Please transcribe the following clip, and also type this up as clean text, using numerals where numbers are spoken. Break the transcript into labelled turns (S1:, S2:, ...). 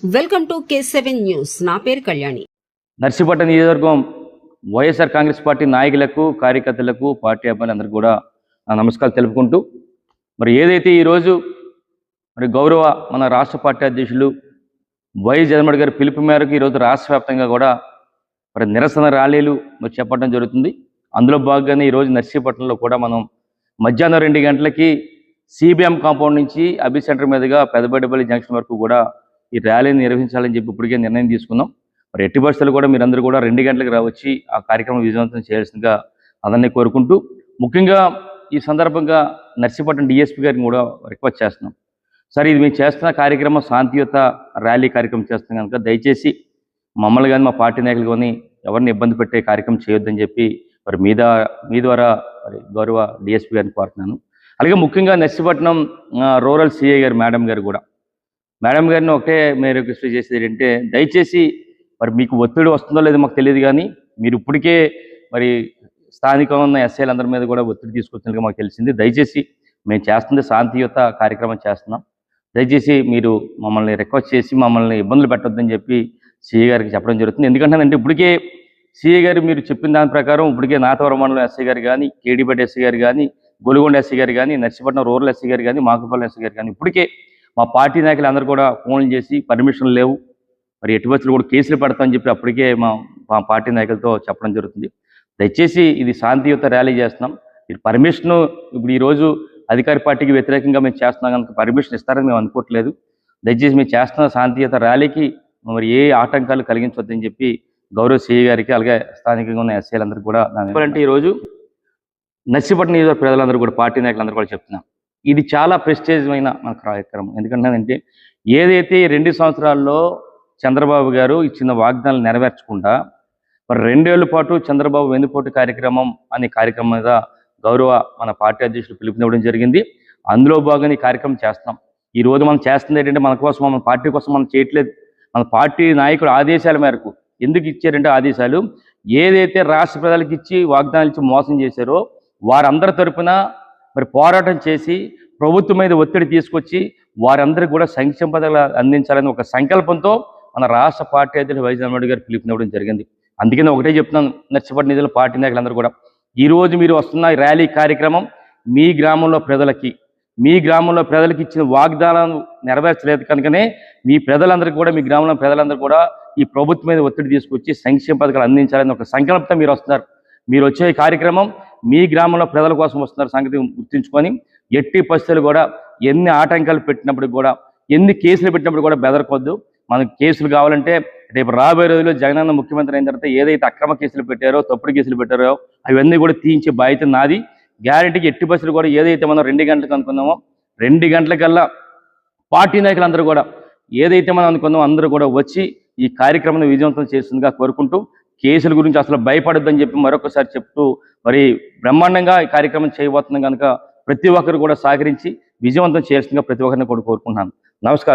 S1: Welcome to K7 news. నా పేరు కళ్యాణి.
S2: నర్సీపట్నం నియోజకవర్గం వైఎస్ఆర్ కాంగ్రెస్ పార్టీ నాయకులకు, కార్యకర్తలకు, పార్టీ అభిమానులందరికీ కూడా నమస్కారాలు తెలుపుకుంటూ మరి ఏదైతే ఈరోజు మరి గౌరవ మన రాష్ట్ర పార్టీ అధ్యక్షులు వైఎస్ జగన్మోహన్ గారి పిలుపు మేరకు ఈరోజు రాష్ట్ర వ్యాప్తంగా కూడా మరి నిరసన ర్యాలీలు మరి చేపట్టడం జరుగుతుంది. అందులో భాగంగానే ఈరోజు నర్సీపట్నంలో కూడా మనం మధ్యాహ్నం 2 గంటలకి CBM కాంపౌండ్ నుంచి అభి సెంటర్ మీదుగా పెదబడిపల్లి జంక్షన్ వరకు కూడా ఈ ర్యాలీని నిర్వహించాలని చెప్పి ఇప్పటికే నిర్ణయం తీసుకున్నాం. మరి ఎట్టి పరిస్థితులు కూడా మీరందరూ కూడా 2 గంటలకు రావచ్చి ఆ కార్యక్రమం విజయవంతం చేయాల్సిందిగా అందరినీ కోరుకుంటూ, ముఖ్యంగా ఈ సందర్భంగా నర్సీపట్నం DSP గారిని కూడా రిక్వెస్ట్ చేస్తున్నాం. సరే, ఇది మేము చేస్తున్న కార్యక్రమం శాంతియుత ర్యాలీ కార్యక్రమం చేస్తున్నాం కనుక దయచేసి మమ్మల్ని కానీ మా పార్టీ నాయకులు కానీ ఎవరిని ఇబ్బంది పెట్టే కార్యక్రమం చేయొద్దని చెప్పి మరి మీ ద్వారా మరి గౌరవ DSP గారిని కోరుతున్నాను. అలాగే ముఖ్యంగా నర్సీపట్నం రూరల్ CI గారు మేడం గారిని ఒకటే మీరు రిక్వెస్ట్ చేసేది ఏంటంటే, దయచేసి మరి మీకు ఒత్తిడి వస్తుందో లేదో మాకు తెలియదు, కానీ మీరు ఇప్పటికే మరి స్థానికంగా ఉన్న SIలందరి మీద కూడా ఒత్తిడి తీసుకొచ్చినట్టుగా మాకు తెలిసింది. దయచేసి మేము చేస్తుంది శాంతియుత కార్యక్రమం చేస్తున్నాం. దయచేసి మీరు మమ్మల్ని రిక్వెస్ట్ చేసి మమ్మల్ని ఇబ్బందులు పెట్టొద్దని చెప్పి CI గారికి చెప్పడం జరుగుతుంది. ఎందుకంటే ఇప్పటికే CI గారు మీరు చెప్పిన దాని ప్రకారం ఇప్పటికే నాతవరం మండలం SI గారు కానీ, కేడీపేట SI గారు కానీ, గొలుగొండ SI గారు కానీ, నర్సీపట్నం రూరల్ SI గారు కానీ, మాకుపల్లి SI గారు కానీ ఇప్పటికే మా పార్టీ నాయకులు అందరూ కూడా ఫోన్లు చేసి పర్మిషన్లు లేవు, మరి ఎట్టి పరిస్థితులు కూడా కేసులు పెడతామని చెప్పి అప్పటికే మా పార్టీ నాయకులతో చెప్పడం జరుగుతుంది. దయచేసి ఇది శాంతియుత ర్యాలీ చేస్తున్నాం. ఇది పర్మిషన్ ఇప్పుడు ఈరోజు అధికార పార్టీకి వ్యతిరేకంగా మేము చేస్తున్నాం కనుక పర్మిషన్ ఇస్తారని మేము అనుకోవట్లేదు. దయచేసి మేము చేస్తున్న శాంతియుత ర్యాలీకి మరి ఏ ఆటంకాలు కలిగించొద్దని చెప్పి గౌరవ CI గారికి, అలాగే స్థానికంగా ఉన్న SIలందరికీ కూడా అంటే ఈరోజు నర్సీపట్నం నియోజకవర్గ ప్రజలందరూ కూడా పార్టీ నాయకులందరూ కూడా చెప్తున్నాం, ఇది చాలా ప్రెస్టేజ్మైన మన కార్యక్రమం. ఎందుకంటే ఏదైతే 2 సంవత్సరాల్లో చంద్రబాబు గారు ఇచ్చిన వాగ్దానాలు నెరవేర్చకుండా మరి 2 ఏళ్ల పాటు చంద్రబాబు వెన్నుపోటు కార్యక్రమం అనే కార్యక్రమం మీద గౌరవ మన పార్టీ అధ్యక్షులు పిలుపునివ్వడం జరిగింది. అందులో భాగంగా ఈ కార్యక్రమం చేస్తున్నాం. ఈ రోజు మనం చేస్తుంది ఏంటంటే మన కోసం, మన పార్టీ కోసం మనం చేయట్లేదు. మన పార్టీ నాయకుడు ఆదేశాల మేరకు ఎందుకు ఇచ్చారంటే ఆదేశాలు ఏదైతే రాష్ట్ర ప్రజలకు ఇచ్చి వాగ్దానాలు ఇచ్చి మోసం చేశారో వారందరి తరపున మరి పోరాటం చేసి ప్రభుత్వం మీద ఒత్తిడి తీసుకొచ్చి వారందరికీ కూడా సంక్షేమ పథకాలు అందించాలని ఒక సంకల్పంతో మన రాష్ట్ర పార్టీ అధ్యక్షులు వైఎస్ జగన్మోహన్ గారు పిలుపునివ్వడం జరిగింది. అందుకని ఒకటే చెప్తున్నాను, నర్సీపట్నం నిధుల పార్టీ నాయకులందరూ కూడా ఈరోజు మీరు వస్తున్న ర్యాలీ కార్యక్రమం మీ గ్రామంలో ప్రజలకి ఇచ్చిన వాగ్దానాలను నెరవేర్చలేదు కనుకనే మీ ప్రజలందరికీ కూడా, మీ గ్రామంలో ప్రజలందరూ కూడా ఈ ప్రభుత్వం మీద ఒత్తిడి తీసుకొచ్చి సంక్షేమ పథకాలు అందించాలని ఒక సంకల్పంతో మీరు వస్తున్నారు. మీరు వచ్చే కార్యక్రమం మీ గ్రామంలో ప్రజల కోసం వస్తున్నారు సంగతి గుర్తుంచుకొని ఎట్టి పరిస్థితులు కూడా ఎన్ని ఆటంకాలు పెట్టినప్పుడు కూడా, ఎన్ని కేసులు పెట్టినప్పుడు కూడా బెదరకొద్దు. మనకు కేసులు కావాలంటే రేపు రాబోయే రోజుల్లో జగనన్న ముఖ్యమంత్రి అయిన తర్వాత ఏదైతే అక్రమ కేసులు పెట్టారో, తప్పుడు కేసులు పెట్టారో అవన్నీ కూడా తీయించే బాధ్యత నాది. గ్యారెంటీకి ఎట్టి పరిస్థితులు కూడా ఏదైతే మనం 2 గంటలకు అనుకున్నామో 2 గంటలకల్లా పార్టీ నాయకులందరూ కూడా ఏదైతే మనం అనుకున్నామో అందరూ కూడా వచ్చి ఈ కార్యక్రమాన్ని విజయవంతం చేస్తుందిగా కోరుకుంటూ, కేసుల గురించి అసలు భయపడొద్దని చెప్పి మరొకసారి చెప్తూ మరి బ్రహ్మాండంగా ఈ కార్యక్రమం చేయబోతున్నాం కనుక ప్రతి ఒక్కరు కూడా సహకరించి విజయవంతం చేయాల్సిందిగా ప్రతి ఒక్కరిని కూడా కోరుకుంటున్నాను. నమస్కారం.